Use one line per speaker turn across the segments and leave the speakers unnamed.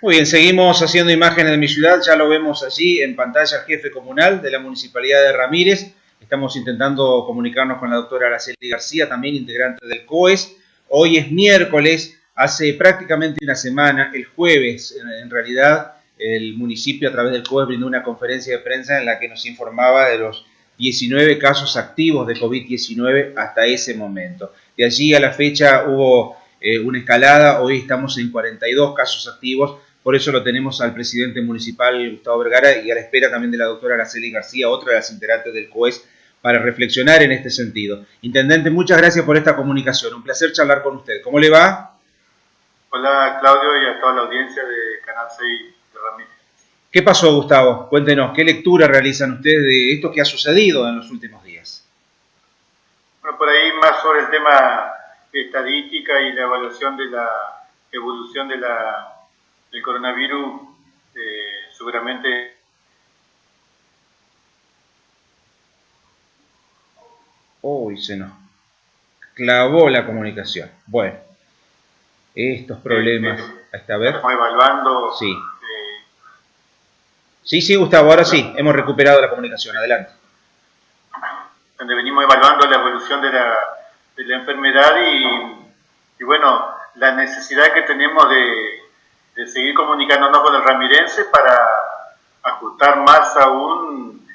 Muy bien, seguimos haciendo imágenes de mi ciudad, ya lo vemos allí en pantalla el jefe comunal de la Municipalidad de Ramírez. Estamos intentando comunicarnos con la doctora Araceli García, también integrante del COES. Hoy es miércoles, hace prácticamente una semana, el jueves en realidad, el municipio a través del COES brindó una conferencia de prensa en la que nos informaba de los 19 casos activos de COVID-19 hasta ese momento. De allí a la fecha hubo una escalada, hoy estamos en 42 casos activos. Por eso lo tenemos al presidente municipal, Gustavo Vergara, y a la espera también de la doctora Araceli García, otra de las integrantes del COES, para reflexionar en este sentido. Intendente, muchas gracias por esta comunicación. Un placer charlar con usted. ¿Cómo le va?
Hola, Claudio, y a toda la audiencia de Canal 6 de Ramírez.
¿Qué pasó, Gustavo? Cuéntenos, ¿qué lectura realizan ustedes de esto que ha sucedido en los últimos días?
Bueno, por ahí más sobre el tema de estadística y la evaluación de la evolución del coronavirus, seguramente.
Uy, se nos clavó la comunicación. Bueno, estos problemas. A ver.
Estamos evaluando.
Sí. Sí, Gustavo, ahora sí, hemos recuperado la comunicación. Adelante.
Donde venimos evaluando la evolución de la enfermedad y bueno, la necesidad que tenemos de seguir comunicándonos con el ramirense para ajustar más aún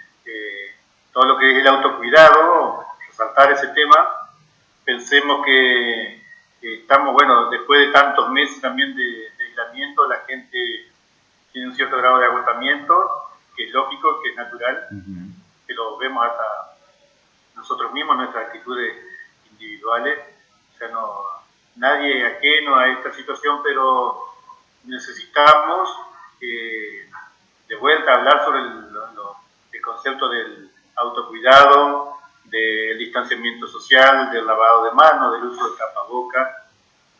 todo lo que es el autocuidado, resaltar ese tema. Pensemos que estamos, bueno, después de tantos meses también de aislamiento, la gente tiene un cierto grado de agotamiento, que es lógico, que es natural, que lo vemos hasta nosotros mismos, nuestras actitudes individuales. O sea, nadie ajeno a esta situación, pero necesitamos de vuelta hablar sobre el concepto del autocuidado, del distanciamiento social, del lavado de manos, del uso de tapabocas,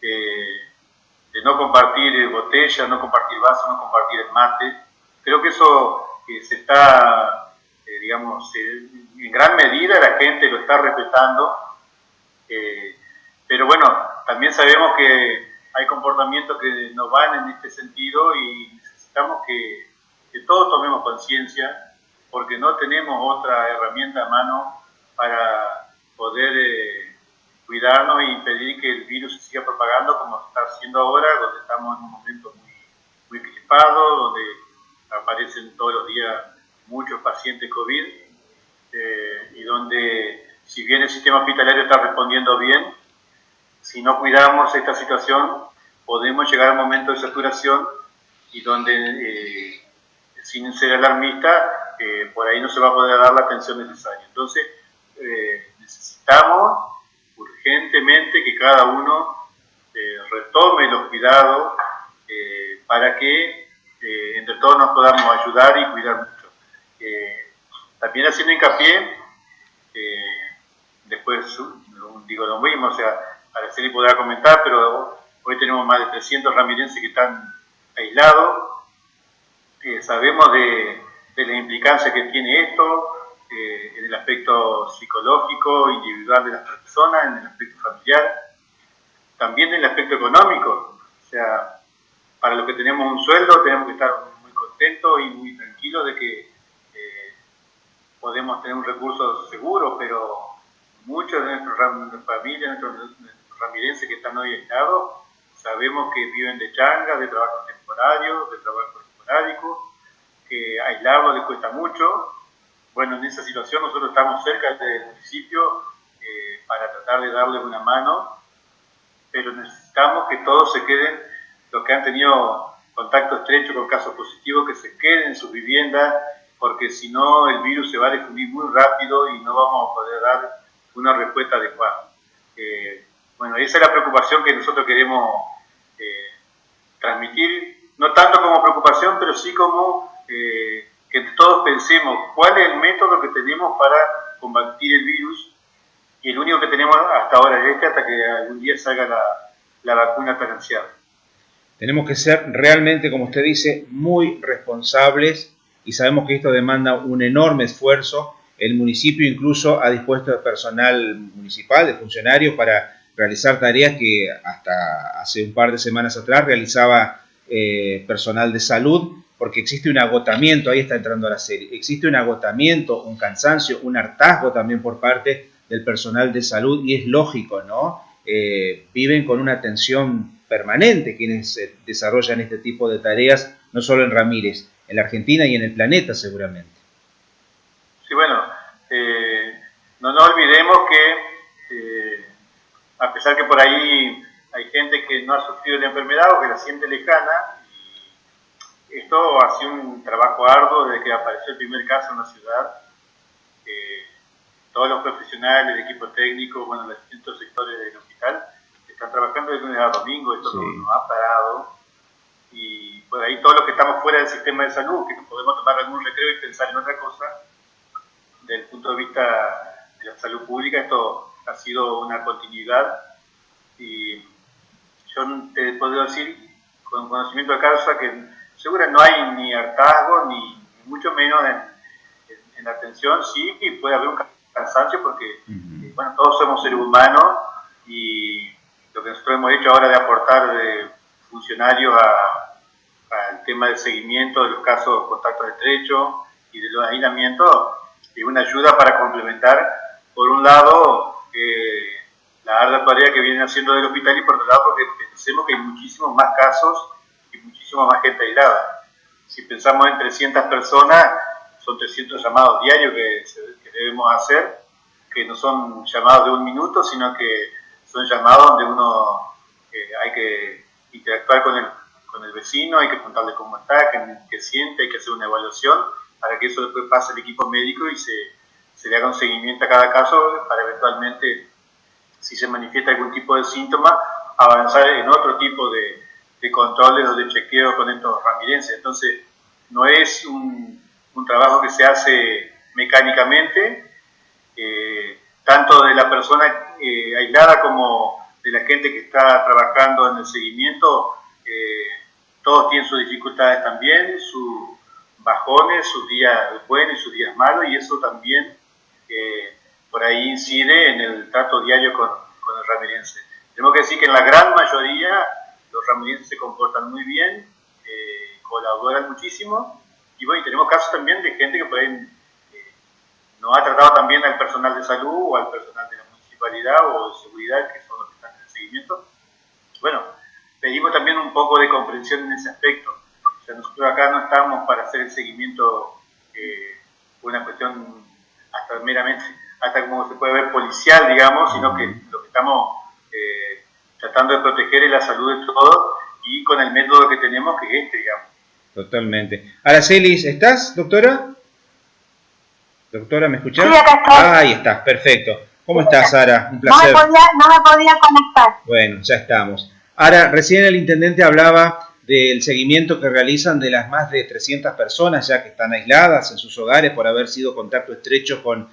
de no compartir botellas, no compartir vasos, no compartir el mate. Creo que eso se está, digamos, en gran medida la gente lo está respetando, pero bueno, también sabemos que hay comportamientos que no van en este sentido y necesitamos que todos tomemos conciencia, porque no tenemos otra herramienta a mano para poder cuidarnos e impedir que el virus se siga propagando como está haciendo ahora, donde estamos en un momento muy crispado, donde aparecen todos los días muchos pacientes COVID, y donde, si bien el sistema hospitalario está respondiendo bien, si no cuidamos esta situación, podemos llegar a un momento de saturación y donde, sin ser alarmista, por ahí no se va a poder dar la atención necesaria. Entonces, necesitamos urgentemente que cada uno retome los cuidados para que entre todos nos podamos ayudar y cuidar mucho. También haciendo hincapié, después digo lo mismo, o sea, Araceli podrá comentar, pero hoy tenemos más de 300 ramirenses que están aislados. Sabemos de la implicancia que tiene esto en el aspecto psicológico, individual de las personas, en el aspecto familiar, también en el aspecto económico. O sea, para los que tenemos un sueldo tenemos que estar muy contentos y muy tranquilos de que podemos tener un recurso seguro, pero muchos de nuestras familias, nuestros ramirenses que están hoy aislados, sabemos que viven de changas, de trabajo temporario, de trabajo esporádico, que aislarlo les cuesta mucho. Bueno, en esa situación nosotros estamos cerca del municipio para tratar de darles una mano, pero necesitamos que todos se queden, los que han tenido contacto estrecho con casos positivos, que se queden en sus viviendas, porque si no el virus se va a difundir muy rápido y no vamos a poder dar una respuesta adecuada. Bueno, esa es la preocupación que nosotros queremos transmitir, no tanto como preocupación, pero sí como que todos pensemos cuál es el método que tenemos para combatir el virus, y el único que tenemos hasta ahora es hasta que algún día salga la vacuna tan ansiada.
Tenemos que ser realmente, como usted dice, muy responsables, y sabemos que esto demanda un enorme esfuerzo. El municipio incluso ha dispuesto de personal municipal, de funcionarios, para realizar tareas que hasta hace un par de semanas atrás realizaba personal de salud, porque existe un agotamiento, ahí está entrando la serie, existe un agotamiento, un cansancio, un hartazgo también por parte del personal de salud, y es lógico, ¿no? Viven con una tensión permanente quienes desarrollan este tipo de tareas, no solo en Ramírez, en la Argentina y en el planeta seguramente.
Sí, bueno, no nos olvidemos que a pesar que por ahí hay gente que no ha sufrido la enfermedad o que la siente lejana, esto ha sido un trabajo arduo desde que apareció el primer caso en la ciudad. Todos los profesionales, el equipo técnico, bueno, los distintos sectores del hospital están trabajando de lunes a domingo, esto sí. no ha parado. Y por ahí todos los que estamos fuera del sistema de salud, que podemos tomar algún recreo y pensar en otra cosa, desde el punto de vista de la salud pública, esto ha sido una continuidad. Y yo te puedo decir, con conocimiento de causa, que seguro no hay ni hartazgo, ni mucho menos en la atención. Sí, y puede haber un cansancio porque, bueno, todos somos seres humanos y lo que nosotros hemos hecho ahora de aportar funcionarios al tema del seguimiento de los casos de contactos estrechos y de los aislamientos es una ayuda para complementar, por un lado, la ardua tarea que vienen haciendo del hospital y por otro lado porque pensemos que hay muchísimos más casos y muchísima más gente aislada. Si pensamos en 300 personas, son 300 llamados diarios que debemos hacer, que no son llamados de un minuto, sino que son llamados donde uno hay que interactuar con el vecino, hay que preguntarle cómo está, qué siente, hay que hacer una evaluación para que eso después pase al equipo médico y se le haga un seguimiento a cada caso para eventualmente, si se manifiesta algún tipo de síntoma, avanzar en otro tipo de controles o de chequeo con estos ramirenses. Entonces, no es un trabajo que se hace mecánicamente, tanto de la persona aislada como de la gente que está trabajando en el seguimiento. Todos tienen sus dificultades también, sus bajones, sus días buenos y sus días malos, y eso también por ahí incide en el trato diario con el ramirense. Tenemos que decir que en la gran mayoría los ramirenses se comportan muy bien, colaboran muchísimo, y bueno, y tenemos casos también de gente que por ahí no ha tratado también al personal de salud o al personal de la municipalidad o de seguridad, que son los que están en el seguimiento. Bueno, pedimos también un poco de comprensión en ese aspecto. O sea, nosotros acá no estamos para hacer el seguimiento por una cuestión hasta como se puede ver policial, digamos, sino que lo que estamos tratando de proteger es la salud de todos y con el método que tenemos, que es digamos.
Totalmente. Aracelis, ¿estás, doctora? Doctora, ¿me escuchás?
Sí, acá estoy.
Ahí estás, perfecto. ¿Cómo estás, Sara? Un placer.
No me podía conectar.
Bueno, ya estamos. Ahora, recién el intendente hablaba del seguimiento que realizan de las más de 300 personas ya que están aisladas en sus hogares por haber sido contacto estrecho con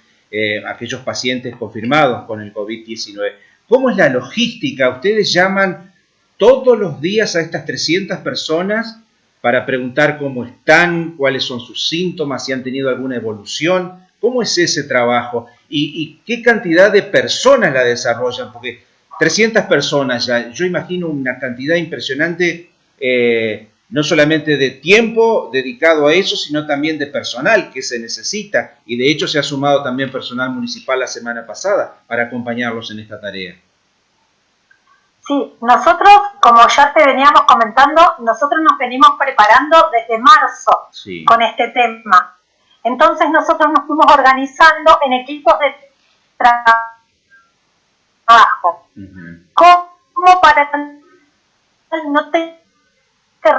aquellos pacientes confirmados con el COVID-19. ¿Cómo es la logística? ¿Ustedes llaman todos los días a estas 300 personas para preguntar cómo están, cuáles son sus síntomas, si han tenido alguna evolución? ¿Cómo es ese trabajo? ¿Y qué cantidad de personas la desarrollan? Porque 300 personas ya, yo imagino una cantidad impresionante, no solamente de tiempo dedicado a eso, sino también de personal que se necesita. Y de hecho se ha sumado también personal municipal la semana pasada para acompañarlos en esta tarea.
Sí, nosotros, como ya te veníamos comentando, nosotros nos venimos preparando desde marzo con este tema. Entonces nosotros nos fuimos organizando en equipos de trabajo. Como para no tener que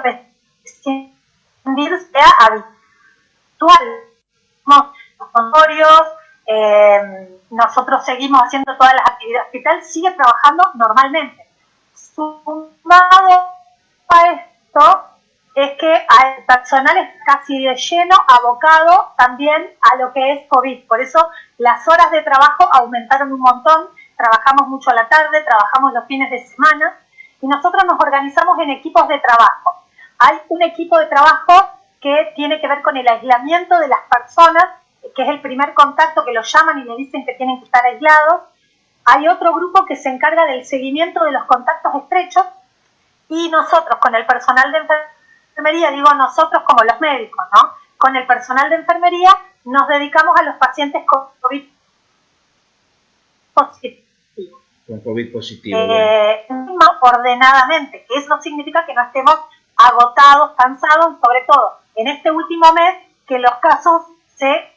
rescindirse habitual. Los consultorios, nosotros seguimos haciendo todas las actividades. El hospital sigue trabajando normalmente. Sumado a esto es que el personal es casi de lleno abocado también a lo que es COVID. Por eso las horas de trabajo aumentaron un montón. Trabajamos mucho a la tarde, trabajamos los fines de semana y nosotros nos organizamos en equipos de trabajo. Hay un equipo de trabajo que tiene que ver con el aislamiento de las personas, que es el primer contacto, que los llaman y le dicen que tienen que estar aislados. Hay otro grupo que se encarga del seguimiento de los contactos estrechos Y nosotros con el personal de enfermería, digo nosotros como los médicos, ¿no? Con el personal de enfermería nos dedicamos a los pacientes con COVID positivo.
Con COVID positivo. Bueno.
Ordenadamente, que eso significa que no estemos agotados, cansados, sobre todo en este último mes que los casos se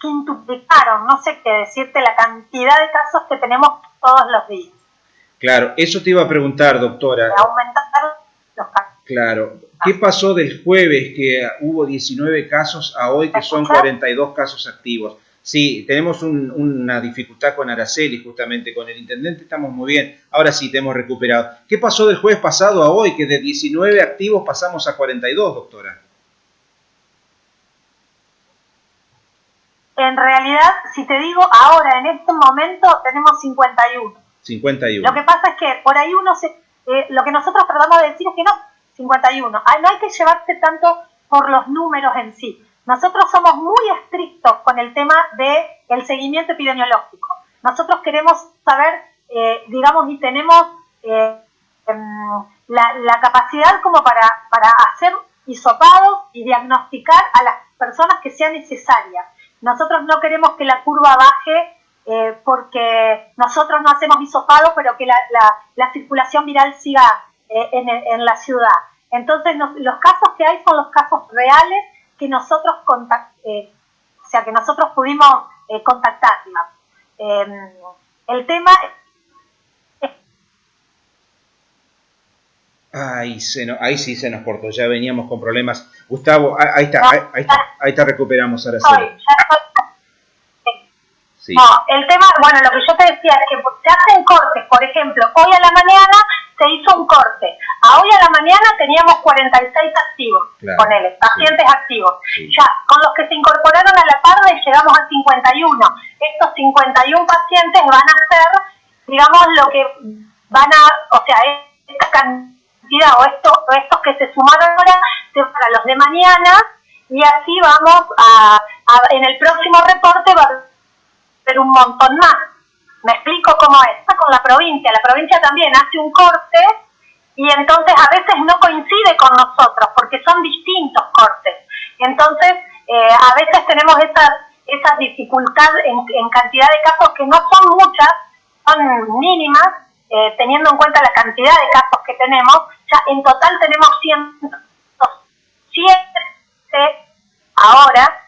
quintuplicaron, no sé qué decirte, la cantidad de casos que tenemos todos los días.
Claro, eso te iba a preguntar, doctora.
Aumentaron los casos.
Claro, ¿qué pasó del jueves que hubo 19 casos a hoy que son 42 casos activos? Sí, tenemos una dificultad con Araceli, justamente con el intendente estamos muy bien, ahora sí te hemos recuperado. ¿Qué pasó del jueves pasado a hoy que de 19 activos pasamos a 42, doctora?
En realidad, si te digo, ahora en este momento tenemos 51.
51.
Lo que pasa es que por ahí lo que nosotros tratamos de decir es que no, 51. No hay que llevarse tanto por los números en sí. Nosotros somos muy estrictos con el tema del seguimiento epidemiológico. Nosotros queremos saber, digamos, y tenemos la capacidad como para hacer hisopados y diagnosticar a las personas que sea necesaria. Nosotros no queremos que la curva baje porque nosotros no hacemos hisopado, pero que la circulación viral siga en la ciudad. Entonces, los casos que hay son los casos reales que nosotros que nosotros pudimos contactar, digamos. El tema
ahí sí se nos cortó, ya veníamos con problemas. Gustavo, ahí te recuperamos ahora sí.
Sí. No, el tema, bueno, lo que yo te decía es que se hacen cortes, por ejemplo, hoy a la mañana se hizo un corte, a hoy a la mañana teníamos 46 activos, claro, ponele, pacientes activos. Sí. Ya, con los que se incorporaron a la tarde llegamos a 51. Estos 51 pacientes van a ser, digamos, lo que van a, o sea, esta cantidad o estos que se sumaron ahora para los de mañana, y así vamos en el próximo reporte va a ser un montón más. ¿Me explico cómo es? Con la provincia también hace un corte y entonces a veces no coincide con nosotros porque son distintos cortes. Entonces a veces tenemos esa dificultad en cantidad de casos que no son muchas, son mínimas, teniendo en cuenta la cantidad de casos que tenemos. Ya en total tenemos 107 ahora.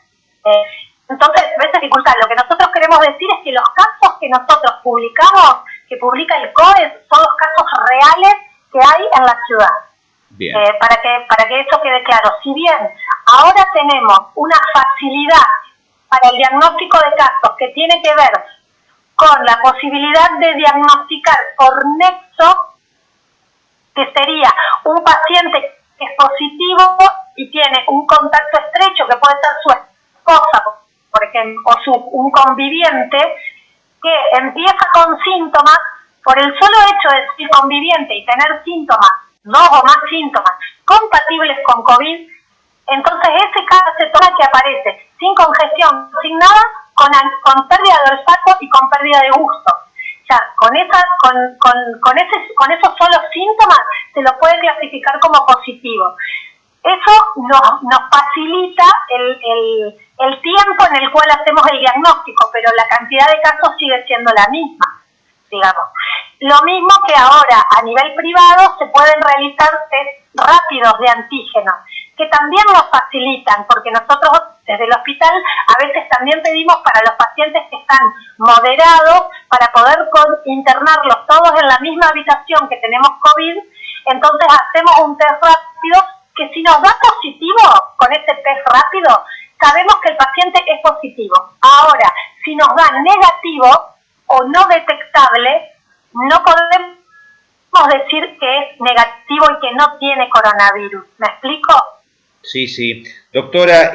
Entonces, esa dificultad, lo que nosotros queremos decir es que los casos que nosotros publicamos, que publica el COES, son los casos reales que hay en la ciudad. Bien. Para que eso quede claro. Si bien ahora tenemos una facilidad para el diagnóstico de casos que tiene que ver con la posibilidad de diagnosticar por nexo, que sería un paciente que es positivo y tiene un contacto estrecho, que puede ser su esposa, por ejemplo, o un conviviente que empieza con síntomas, por el solo hecho de ser conviviente y tener síntomas, 2 o más síntomas, compatibles con COVID, entonces ese caso se toma que aparece sin congestión, sin nada, con pérdida de olfato y con pérdida de gusto. O sea, con esos solos síntomas se lo puede clasificar como positivo. Eso nos facilita el tiempo en el cual hacemos el diagnóstico, pero la cantidad de casos sigue siendo la misma, digamos. Lo mismo que ahora a nivel privado se pueden realizar test rápidos de antígenos, que también nos facilitan, porque nosotros desde el hospital a veces también pedimos para los pacientes que están moderados, para poder internarlos todos en la misma habitación que tenemos COVID, entonces hacemos un test rápido que si nos da positivo con ese test rápido, sabemos que el paciente es positivo. Ahora, si nos da negativo o no detectable, no podemos decir que es negativo y que no tiene coronavirus. ¿Me explico?
Sí, sí. Doctora,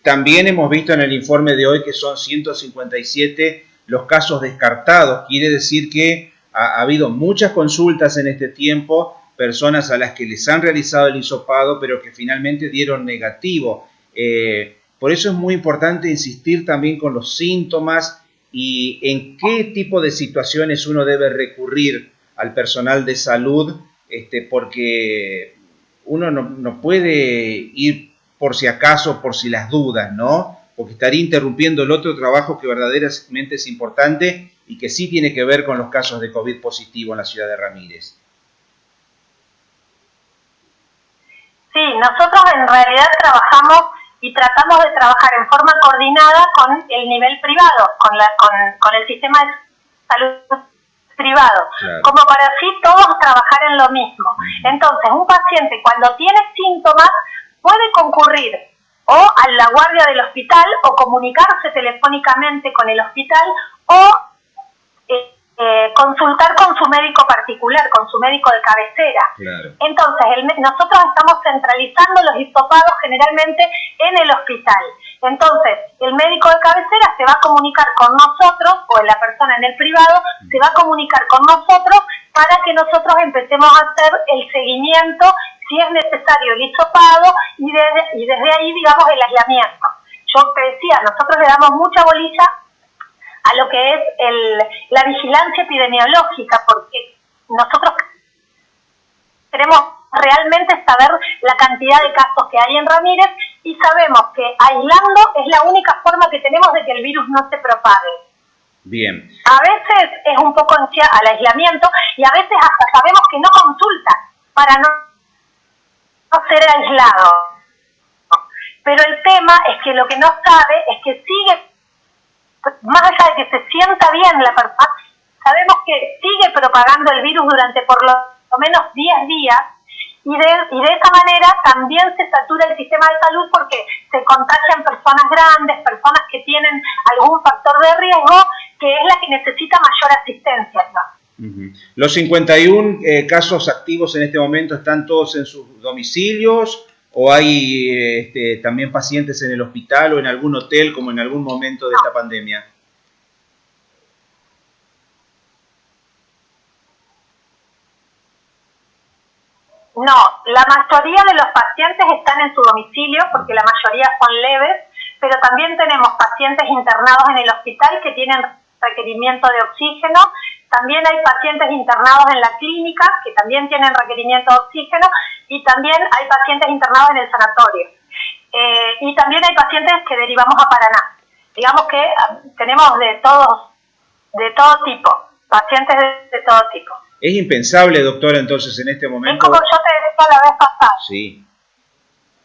también hemos visto en el informe de hoy que son 157 los casos descartados. Quiere decir que ha habido muchas consultas en este tiempo, personas a las que les han realizado el hisopado, pero que finalmente dieron negativo. Por eso es muy importante insistir también con los síntomas y en qué tipo de situaciones uno debe recurrir al personal de salud porque uno no puede ir por si acaso, por si las dudas, ¿no? Porque estaría interrumpiendo el otro trabajo que verdaderamente es importante y que sí tiene que ver con los casos de COVID positivo en la ciudad de Ramírez.
Sí, nosotros en realidad trabajamos y tratamos de trabajar en forma coordinada con el nivel privado, con el sistema de salud privado,
claro,
como para así todos trabajar en lo mismo. Entonces, un paciente cuando tiene síntomas puede concurrir o a la guardia del hospital o comunicarse telefónicamente con el hospital o consultar con su médico particular, con su médico de cabecera.
claro.
Entonces, nosotros estamos centralizando los hisopados generalmente en el hospital. Entonces, el médico de cabecera se va a comunicar con nosotros, o la persona en el privado, se va a comunicar con nosotros para que nosotros empecemos a hacer el seguimiento, si es necesario el hisopado, y desde ahí, digamos, el aislamiento. Yo te decía, nosotros le damos mucha bolilla a lo que es la vigilancia epidemiológica, porque nosotros queremos realmente saber la cantidad de casos que hay en Ramírez y sabemos que aislando es la única forma que tenemos de que el virus no se propague.
Bien.
A veces es un poco ansia al aislamiento y a veces hasta sabemos que no consultan para no ser aislado. Pero el tema es que lo que no sabe es que sigue, más allá de que se sienta bien la persona, sabemos que sigue propagando el virus durante por lo menos 10 días y de esa manera también se satura el sistema de salud porque se contagian personas grandes, personas que tienen algún factor de riesgo, que es la que necesita mayor asistencia, ¿no?
¿Los 51 casos activos en este momento están todos en sus domicilios o hay también pacientes en el hospital o en algún hotel como en algún momento de esta pandemia?
No, la mayoría de los pacientes están en su domicilio porque la mayoría son leves, pero también tenemos pacientes internados en el hospital que tienen requerimiento de oxígeno, también hay pacientes internados en la clínica que también tienen requerimiento de oxígeno y también hay pacientes internados en el sanatorio. Y también hay pacientes que derivamos a Paraná. Digamos que tenemos de todo tipo, pacientes de todo tipo.
Es impensable, doctora, entonces en este momento...
Es como yo te decía la vez pasada.
Sí.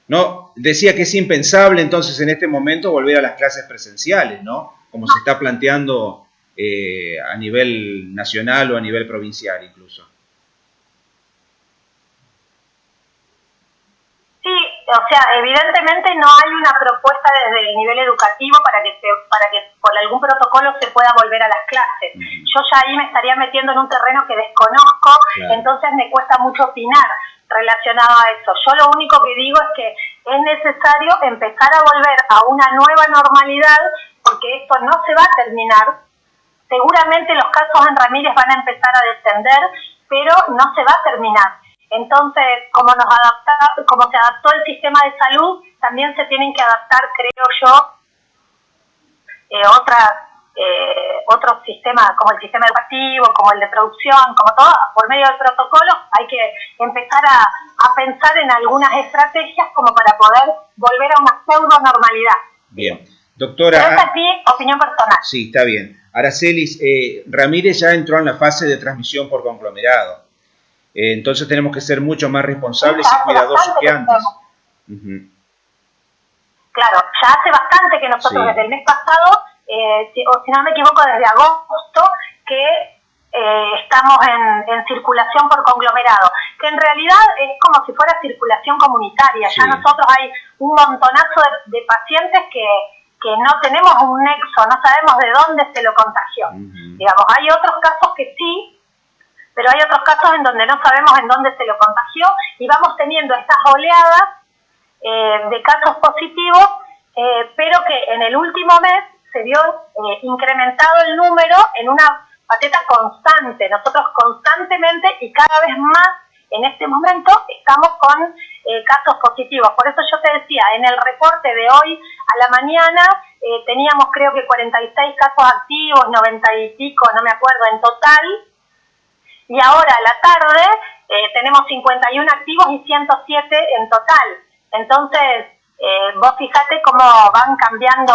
No, decía que es impensable entonces en este momento volver a las clases presenciales, ¿no? Como se está planteando a nivel nacional o a nivel provincial incluso.
Sí, o sea, evidentemente no hay una propuesta desde el nivel educativo para que por algún protocolo se pueda volver a las clases. Yo ya ahí me estaría metiendo en un terreno que desconozco, claro. Entonces me cuesta mucho opinar relacionado a eso. Yo lo único que digo es que es necesario empezar a volver a una nueva normalidad, porque esto no se va a terminar. Seguramente los casos en Ramírez van a empezar a descender, pero no se va a terminar. Entonces, como se adaptó el sistema de salud, también se tienen que adaptar, creo yo, otros sistemas, como el sistema educativo, como el de producción, como todo, por medio del protocolo, hay que empezar a pensar en algunas estrategias como para poder volver a una pseudo-normalidad.
Bien. Doctora...
Pero esa es mi opinión personal.
Sí, está bien. Aracelis, Ramírez ya entró en la fase de transmisión por conglomerado. Entonces tenemos que ser mucho más responsables y cuidadosos que antes.
Claro, ya hace bastante que nosotros desde el mes pasado, o si no me equivoco desde agosto, que estamos en circulación por conglomerado, que en realidad es como si fuera circulación comunitaria. Ya nosotros hay un montonazo de pacientes que no tenemos un nexo, no sabemos de dónde se lo contagió. Digamos, hay otros casos que sí, pero hay otros casos en donde no sabemos en dónde se lo contagió y vamos teniendo estas oleadas de casos positivos, pero que en el último mes se vio incrementado el número en una faceta constante. Nosotros constantemente y cada vez más en este momento estamos con casos positivos. Por eso yo te decía, en el reporte de hoy a la mañana teníamos creo que 46 casos activos, 90 y pico, no me acuerdo en total. Y ahora a la tarde tenemos 51 activos y 107 en total. Entonces, vos fijate cómo van cambiando,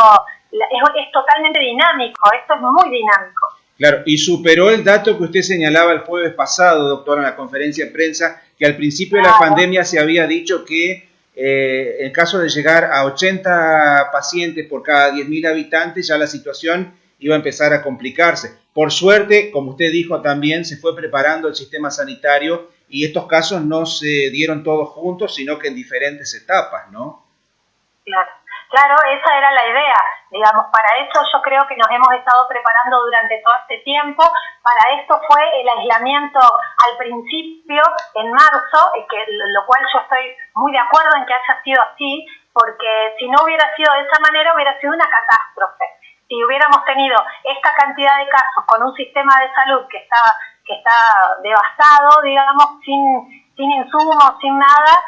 es totalmente dinámico, esto es muy dinámico.
Claro, y superó el dato que usted señalaba el jueves pasado, doctora, en la conferencia de prensa, que al principio de la pandemia se había dicho que en caso de llegar a 80 pacientes por cada 10.000 habitantes, ya la situación iba a empezar a complicarse. Por suerte, como usted dijo también, se fue preparando el sistema sanitario y estos casos no se dieron todos juntos, sino que en diferentes etapas, ¿no?
Claro, esa era la idea. Digamos, para eso yo creo que nos hemos estado preparando durante todo este tiempo. Para esto fue el aislamiento al principio, en marzo, lo cual yo estoy muy de acuerdo en que haya sido así, porque si no hubiera sido de esa manera hubiera sido una catástrofe. Si hubiéramos tenido esta cantidad de casos con un sistema de salud que está devastado, digamos, sin insumos, sin nada,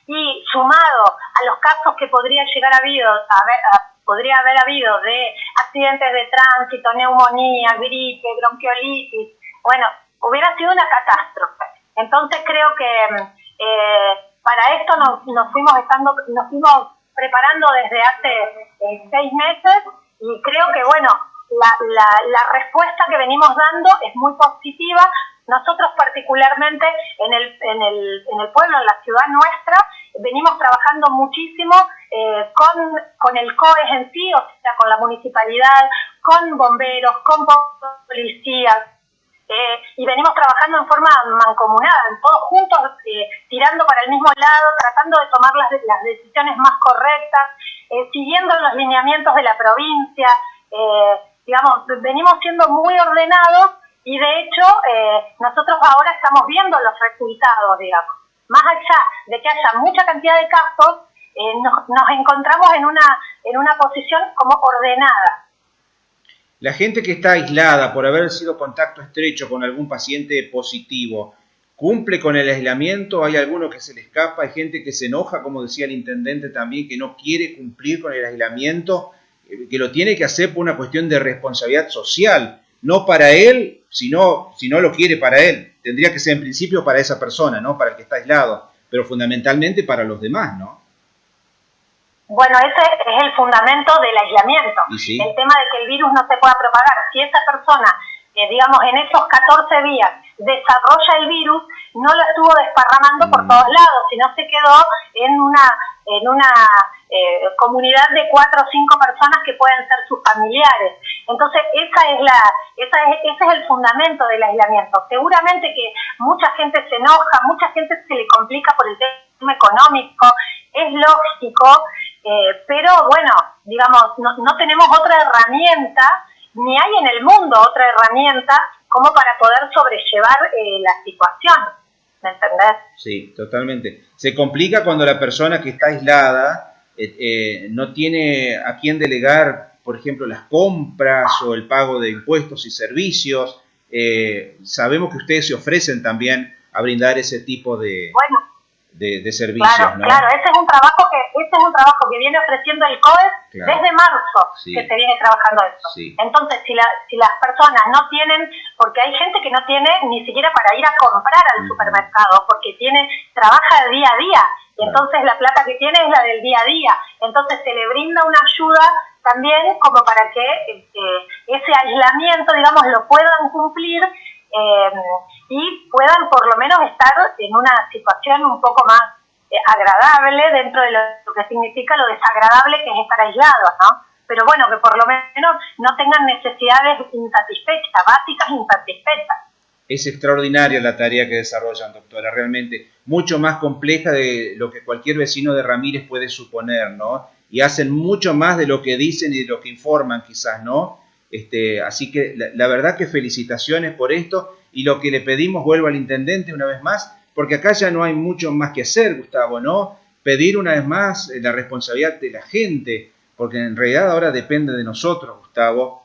y sumado a los casos que podría haber habido de accidentes de tránsito, neumonía, gripe, bronquiolitis, bueno, hubiera sido una catástrofe. Entonces creo que para esto nos fuimos preparando desde hace 6 meses y creo que, bueno, la respuesta que venimos dando es muy positiva. Nosotros particularmente en el pueblo, en la ciudad nuestra, venimos trabajando muchísimo con el COES en sí, o sea, con la municipalidad, con bomberos, con policías, y venimos trabajando en forma mancomunada, todos juntos, tirando para el mismo lado, tratando de tomar las decisiones más correctas, siguiendo los lineamientos de la provincia, digamos, venimos siendo muy ordenados. Y de hecho, nosotros ahora estamos viendo los resultados, digamos. Más allá de que haya mucha cantidad de casos, nos encontramos en una posición como ordenada.
La gente que está aislada por haber sido contacto estrecho con algún paciente positivo, ¿cumple con el aislamiento? ¿Hay alguno que se le escapa? ¿Hay gente que se enoja, como decía el intendente también, que no quiere cumplir con el aislamiento, que lo tiene que hacer por una cuestión de responsabilidad social? No para él, si no lo quiere para él. Tendría que ser en principio para esa persona, ¿no? Para el que está aislado, pero fundamentalmente para los demás, ¿no?
Bueno, ese es el fundamento del aislamiento.
¿Sí?
El tema de que el virus no se pueda propagar. Si esa persona, digamos, en esos 14 días desarrolla el virus, no lo estuvo desparramando por todos lados, sino se quedó en una comunidad de 4 o 5 personas que pueden ser sus familiares. Entonces, ese es el fundamento del aislamiento. Seguramente que mucha gente se enoja, mucha gente se le complica por el tema económico, es lógico, pero bueno, digamos, no tenemos otra herramienta, ni hay en el mundo otra herramienta como para poder sobrellevar la situación. ¿Me entendés?
Sí, totalmente. Se complica cuando la persona que está aislada no tiene a quién delegar, por ejemplo, las compras o el pago de impuestos y servicios. Sabemos que ustedes se ofrecen también a brindar ese tipo de servicios,
claro,
¿no?
Claro, ese es un trabajo que viene ofreciendo el COES desde marzo, que se viene trabajando esto.
Sí.
Entonces, si las personas no tienen, porque hay gente que no tiene ni siquiera para ir a comprar al supermercado, porque trabaja de día a día, y entonces la plata que tiene es la del día a día. Entonces se le brinda una ayuda también como para que ese aislamiento, digamos, lo puedan cumplir y puedan por lo menos estar en una situación un poco más agradable dentro de lo que significa lo desagradable que es estar aislados, ¿no? Pero bueno, que por lo menos no tengan necesidades insatisfechas, básicas insatisfechas.
Es extraordinaria la tarea que desarrollan, doctora, realmente mucho más compleja de lo que cualquier vecino de Ramírez puede suponer, ¿no? Y hacen mucho más de lo que dicen y de lo que informan quizás, ¿no? Así que la verdad que felicitaciones por esto, y lo que le pedimos, vuelvo al intendente una vez más, porque acá ya no hay mucho más que hacer, Gustavo, ¿no? Pedir una vez más la responsabilidad de la gente, porque en realidad ahora depende de nosotros, Gustavo,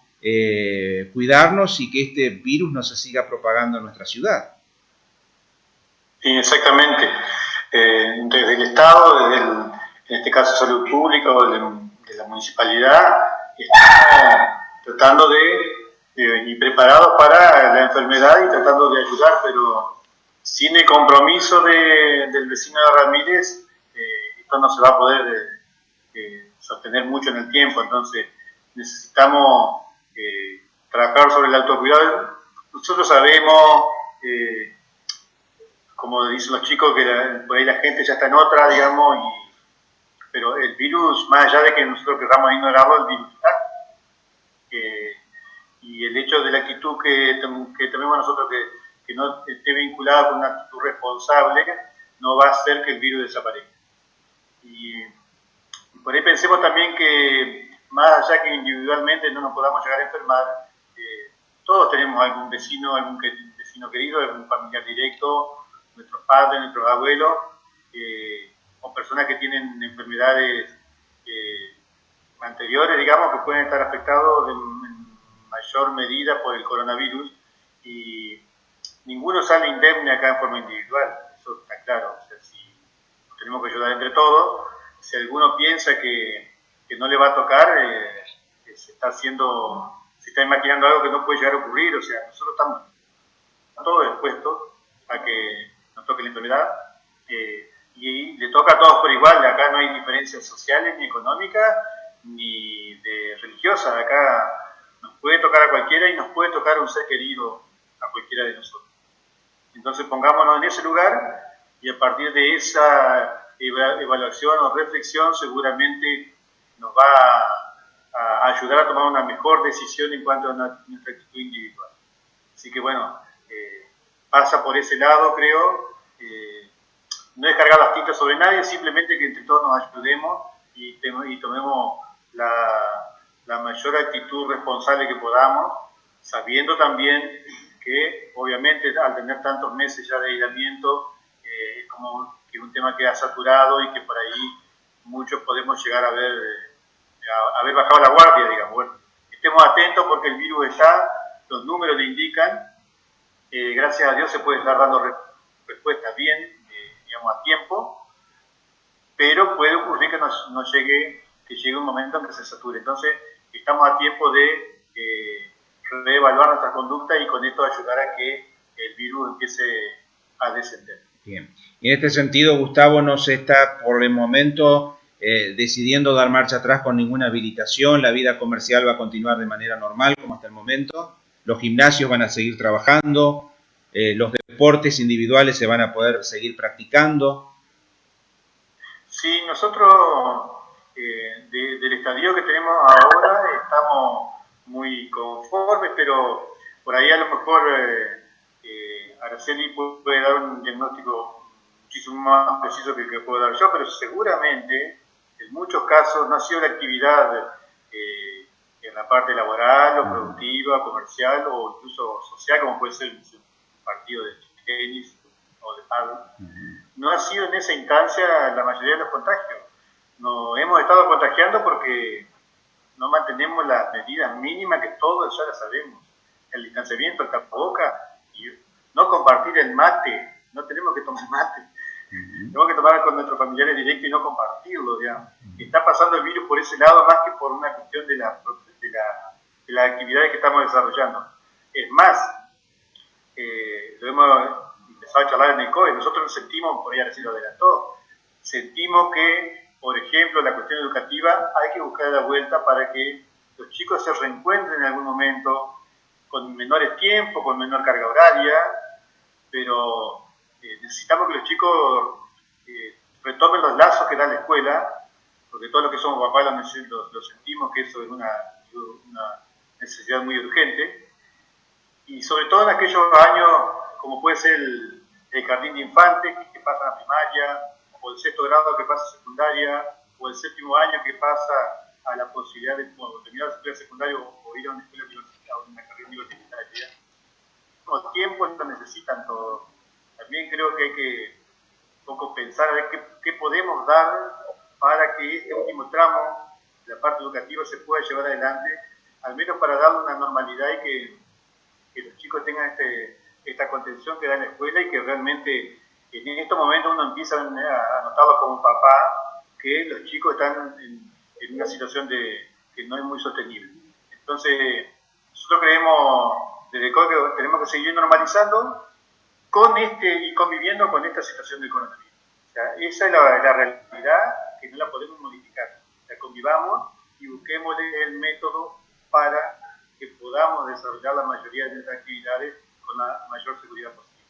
cuidarnos y que este virus no se siga propagando en nuestra ciudad.
Sí, exactamente. Desde el Estado, en este caso Salud Pública o de la Municipalidad, estamos tratando y preparados para la enfermedad y tratando de ayudar, pero sin el compromiso del vecino de Ramírez, esto no se va a poder sostener mucho en el tiempo. Entonces necesitamos trabajar sobre el autocuidado. Nosotros sabemos, como dicen los chicos, que por ahí la gente ya está en otra, digamos, pero el virus, más allá de que nosotros queramos ignorarlo, el virus está. Y el hecho de la actitud que tomemos nosotros, que no esté vinculada con una actitud responsable, no va a hacer que el virus desaparezca. Y por ahí pensemos también que, más allá que individualmente no nos podamos llegar a enfermar, todos tenemos algún vecino querido, algún familiar directo, nuestros padres, nuestros abuelos, o personas que tienen enfermedades anteriores, digamos, que pueden estar afectados en mayor medida por el coronavirus, y ninguno sale indemne acá en forma individual, eso está claro. O sea, si tenemos que ayudar entre todos, si alguno piensa que no le va a tocar, se está imaginando algo que no puede llegar a ocurrir. O sea, nosotros estamos todos expuestos a que nos toque la enfermedad, y le toca a todos por igual. Acá no hay diferencias sociales, ni económicas, ni religiosas. Acá nos puede tocar a cualquiera y nos puede tocar a un ser querido, a cualquiera de nosotros. Entonces pongámonos en ese lugar, y a partir de esa evaluación o reflexión seguramente nos va a ayudar a tomar una mejor decisión en cuanto a nuestra actitud individual. Así que bueno, pasa por ese lado, creo. No es cargar las tintas sobre nadie, simplemente que entre todos nos ayudemos y tomemos la mayor actitud responsable que podamos, sabiendo también que obviamente al tener tantos meses ya de aislamiento, es como que un tema queda saturado y que por ahí muchos podemos llegar a haber bajado la guardia, digamos. Bueno, estemos atentos porque el virus está, los números le indican, gracias a Dios se puede estar dando respuestas bien, digamos, a tiempo, pero puede ocurrir que llegue un momento en que se sature. Entonces estamos a tiempo de reevaluar nuestra conducta y con esto ayudar a que el virus empiece a descender.
Bien. Y en este sentido, Gustavo, no se está por el momento decidiendo dar marcha atrás con ninguna habilitación. La vida comercial va a continuar de manera normal como hasta el momento. Los gimnasios van a seguir trabajando. Los deportes individuales se van a poder seguir practicando.
Sí, nosotros del estadio que tenemos ahora estamos muy conformes, pero por ahí a lo mejor Araceli puede dar un diagnóstico muchísimo más preciso que el que puedo dar yo, pero seguramente en muchos casos no ha sido la actividad en la parte laboral o productiva, comercial o incluso social, como puede ser un partido de tenis o de pádel. No ha sido en esa instancia la mayoría de los contagios. Nos hemos estado contagiando porque no mantenemos las medidas mínimas que todos ya las sabemos. El distanciamiento, el tapabocas, y no compartir el mate. No tenemos que tomar mate. Tenemos que tomar con nuestros familiares directos y no compartirlo, digamos. Está pasando el virus por ese lado más que por una cuestión de las actividades que estamos desarrollando. Es más, lo hemos empezado a charlar en el COE. Nosotros nos sentimos, por ahí así lo adelantó, sentimos que, por ejemplo, la cuestión educativa hay que buscar la vuelta para que los chicos se reencuentren en algún momento con menores tiempos, con menor carga horaria, pero necesitamos que los chicos retomen los lazos que da la escuela, porque todos los que somos papás lo sentimos que eso es una necesidad muy urgente, y sobre todo en aquellos años como puede ser el jardín de infantes que pasa a la primaria, o el sexto grado que pasa a secundaria, o el séptimo año que pasa a la posibilidad de terminar la escuela secundaria o ir a una escuela universitaria o una carrera universitaria. Con tiempo esto necesitan todos. También creo que hay que un poco pensar a ver qué podemos dar para que este último tramo de la parte educativa se pueda llevar adelante, al menos para darle una normalidad y que los chicos tengan esta contención que da la escuela, y que realmente en estos momentos uno empieza a notarlo como papá, que los chicos están en una situación que no es muy sostenible. Entonces, nosotros creemos desde el COE que tenemos que seguir normalizando, y conviviendo con esta situación del coronavirus. O sea, esa es la realidad que no la podemos modificar. O sea, convivamos y busquemos el método para que podamos desarrollar la mayoría de nuestras actividades con la mayor seguridad posible.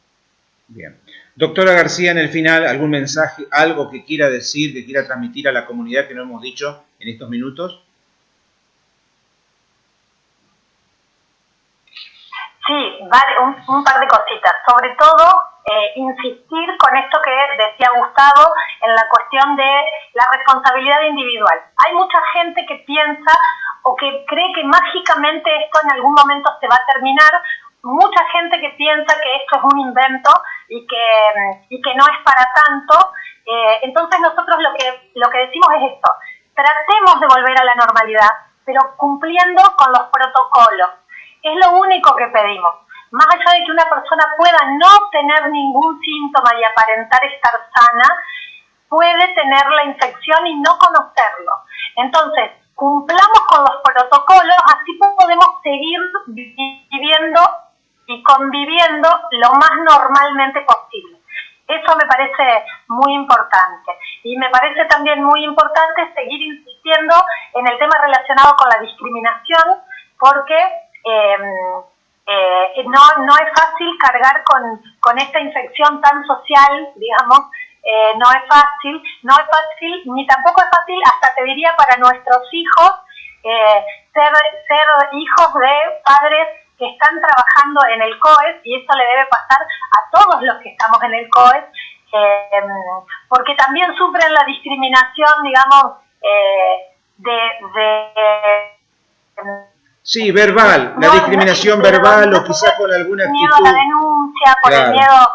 Bien. Doctora García, en el final, ¿algún mensaje, algo que quiera decir, que quiera transmitir a la comunidad que no hemos dicho en estos minutos?
Sí, un par de cositas. Sobre todo, insistir con esto que decía Gustavo en la cuestión de la responsabilidad individual. Hay mucha gente que piensa o que cree que mágicamente esto en algún momento se va a terminar. Mucha gente que piensa que esto es un invento y que no es para tanto. Entonces nosotros lo que decimos es esto: tratemos de volver a la normalidad, pero cumpliendo con los protocolos. Es lo único que pedimos. Más allá de que una persona pueda no tener ningún síntoma y aparentar estar sana, puede tener la infección y no conocerlo. Entonces, cumplamos con los protocolos, así podemos seguir viviendo y conviviendo lo más normalmente posible. Eso me parece muy importante. Y me parece también muy importante seguir insistiendo en el tema relacionado con la discriminación, porque no es fácil cargar con esta infección tan social, digamos. No es fácil, ni tampoco es fácil, hasta te diría, para nuestros hijos, ser hijos de padres que están trabajando en el COES, y eso le debe pasar a todos los que estamos en el COES, porque también sufren la discriminación, digamos,
sí, verbal, la discriminación verbal, o quizás con alguna actitud.
Miedo a la denuncia, por
claro.
El miedo a...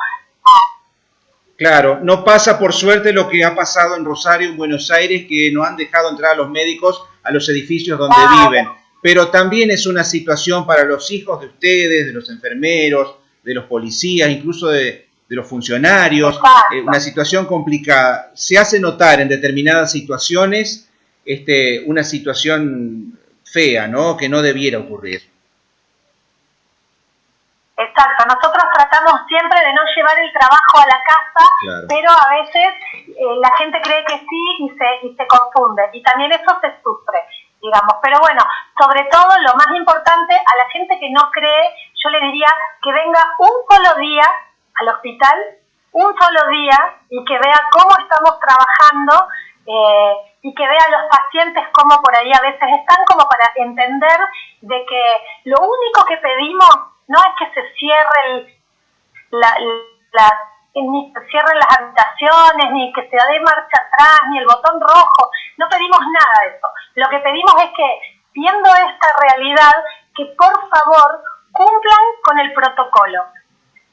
Claro, no pasa por suerte lo que ha pasado en Rosario, en Buenos Aires, que no han dejado entrar a los médicos a los edificios donde viven. Pero también es una situación para los hijos de ustedes, de los enfermeros, de los policías, incluso de los funcionarios, una situación complicada. Se hace notar en determinadas situaciones una situación fea, ¿no? Que no debiera ocurrir.
Exacto, nosotros tratamos siempre de no llevar el trabajo a la casa, claro. Pero a veces la gente cree que sí y se confunde, y también eso se sufre, digamos. Pero bueno, sobre todo lo más importante, a la gente que no cree, yo le diría que venga un solo día al hospital, un solo día, y que vea cómo estamos trabajando, y que vea a los pacientes cómo por ahí a veces están, como para entender de que lo único que pedimos no es que se cierren ni se cierren las habitaciones, ni que se dé marcha atrás, ni el botón rojo. No pedimos nada de eso. Lo que pedimos es que, viendo esta realidad, que por favor cumplan con el protocolo.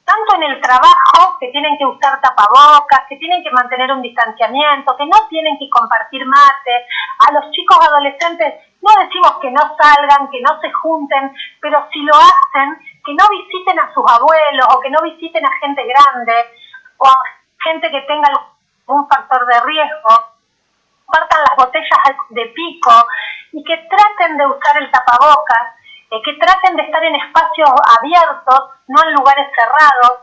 Tanto en el trabajo, que tienen que usar tapabocas, que tienen que mantener un distanciamiento, que no tienen que compartir mate. A los chicos adolescentes no decimos que no salgan, que no se junten, pero si lo hacen, que no visiten a sus abuelos, o que no visiten a gente grande, o a gente que tenga algún factor de riesgo. Compartan las botellas de pico, y que traten de usar el tapabocas, que traten de estar en espacios abiertos, no en lugares cerrados.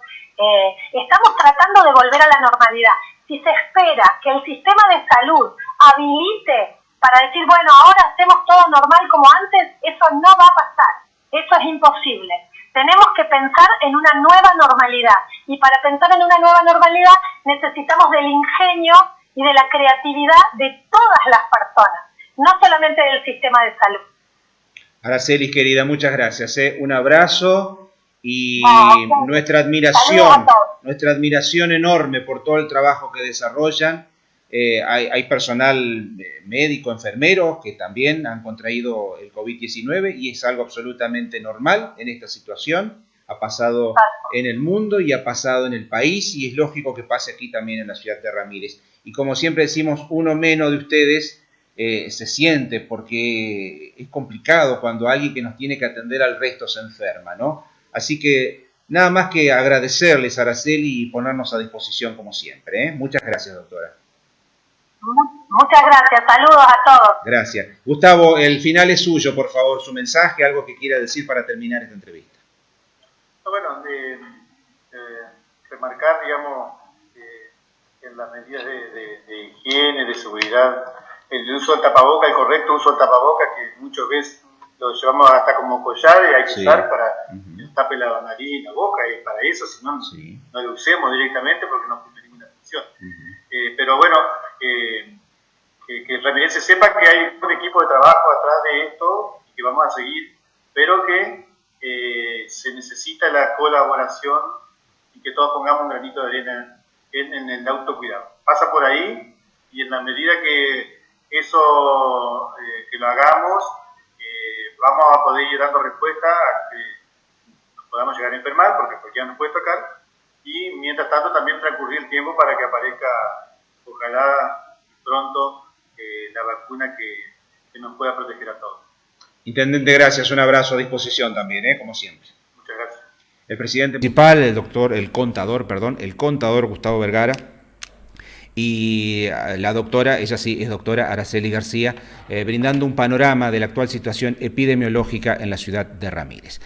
Estamos tratando de volver a la normalidad. Si se espera que el sistema de salud habilite para decir, bueno, ahora hacemos todo normal como antes, eso no va a pasar. Eso es imposible. Tenemos que pensar en una nueva normalidad. Y para pensar en una nueva normalidad necesitamos del ingenio y de la creatividad de todas las personas, no solamente del sistema de salud.
Araceli, querida, muchas gracias. Un abrazo y nuestra admiración enorme por todo el trabajo que desarrollan. Hay personal médico, enfermeros, que también han contraído el COVID-19, y es algo absolutamente normal en esta situación. Ha pasado en el mundo y ha pasado en el país, y es lógico que pase aquí también en la ciudad de Ramírez. Y como siempre decimos, uno menos de ustedes se siente, porque es complicado cuando alguien que nos tiene que atender al resto se enferma, ¿no? Así que nada más que agradecerles, Araceli, y ponernos a disposición como siempre, ¿eh? Muchas gracias, doctora.
Muchas gracias, saludos a todos.
Gracias. Gustavo, el final es suyo, por favor, su mensaje, algo que quiera decir para terminar esta entrevista.
Bueno, remarcar, digamos, en las medidas de higiene, de seguridad, el uso del tapaboca, el correcto uso del tapaboca, que muchas veces lo llevamos hasta como collar y hay que usar para que tape la nariz y la boca, y para eso, si no, no lo usemos directamente porque no cumple ninguna función. Pero bueno, que el Ramirez sepa que hay un equipo de trabajo atrás de esto y que vamos a seguir, pero que se necesita la colaboración y que todos pongamos un granito de arena en el autocuidado. Pasa por ahí, y en la medida que eso, que lo hagamos, vamos a poder ir dando respuesta a que nos podamos llegar a enfermar, porque cualquiera nos puede tocar, y mientras tanto también transcurrir el tiempo para que aparezca, ojalá pronto, la vacuna que nos pueda proteger a todos.
Intendente, gracias, un abrazo a disposición también, como siempre.
Muchas gracias.
El presidente municipal, el contador Gustavo Vergara, y la doctora, ella sí es doctora Araceli García, brindando un panorama de la actual situación epidemiológica en la ciudad de Ramírez.